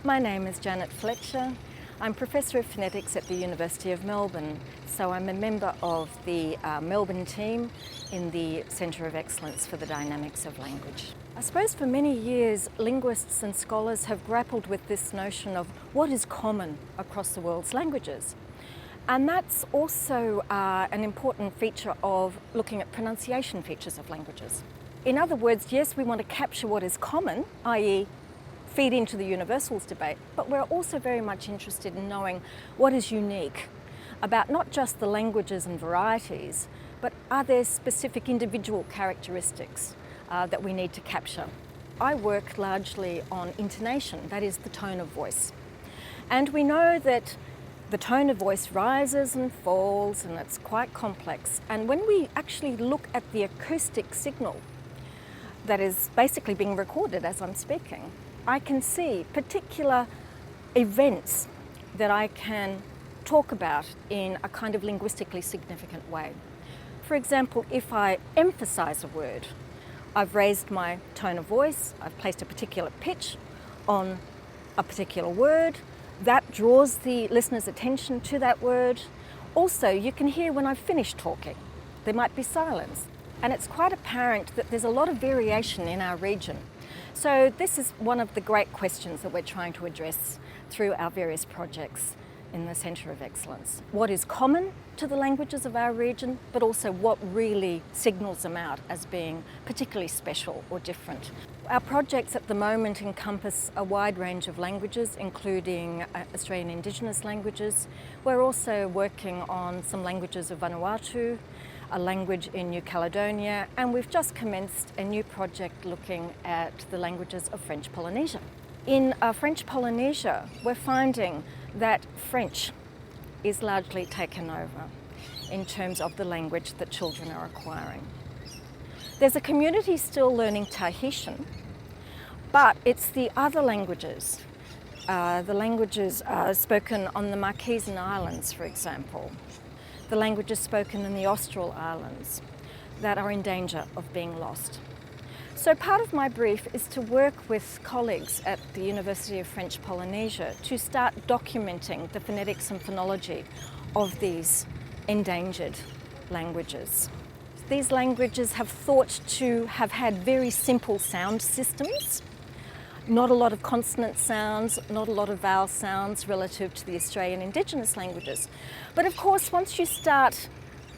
My name is Janet Fletcher. I'm Professor of Phonetics at the University of Melbourne, so I'm a member of the Melbourne team in the Centre of Excellence for the Dynamics of Language. I suppose for many years linguists and scholars have grappled with this notion of what is common across the world's languages. And that's also an important feature of looking at pronunciation features of languages. In other words, yes, we want to capture what is common, i.e. feed into the universals debate, but we're also very much interested in knowing what is unique about not just the languages and varieties, but are there specific individual characteristics that we need to capture. I work largely on intonation, that is the tone of voice. And we know that the tone of voice rises and falls, and it's quite complex. And when we actually look at the acoustic signal that is basically being recorded as I'm speaking, I can see particular events that I can talk about in a kind of linguistically significant way. For example, if I emphasize a word, I've raised my tone of voice, I've placed a particular pitch on a particular word, that draws the listener's attention to that word. Also, you can hear when I've finished talking, there might be silence. And it's quite apparent that there's a lot of variation in our region. So this is one of the great questions that we're trying to address through our various projects in the Centre of Excellence. What is common to the languages of our region, but also what really signals them out as being particularly special or different. Our projects at the moment encompass a wide range of languages, including Australian Indigenous languages. We're also working on some languages of Vanuatu, a language in New Caledonia, and we've just commenced a new project looking at the languages of French Polynesia. In French Polynesia, we're finding that French is largely taken over in terms of the language that children are acquiring. There's a community still learning Tahitian, but it's the other languages, the languages spoken on the Marquesan Islands, for example, the languages spoken in the Austral Islands that are in danger of being lost. So part of my brief is to work with colleagues at the University of French Polynesia to start documenting the phonetics and phonology of these endangered languages. These languages have thought to have had very simple sound systems, not a lot of consonant sounds, not a lot of vowel sounds relative to the Australian Indigenous languages. But of course, once you start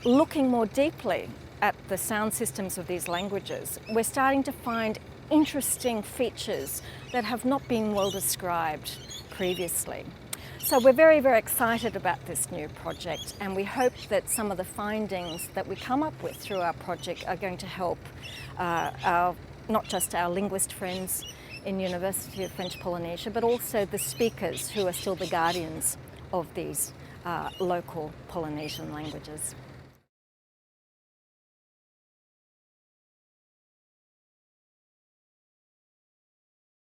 looking more deeply at the sound systems of these languages, we're starting to find interesting features that have not been well described previously. So we're very, very excited about this new project, and we hope that some of the findings that we come up with through our project are going to help not just our linguist friends in University of French Polynesia, but also the speakers who are still the guardians of these local Polynesian languages.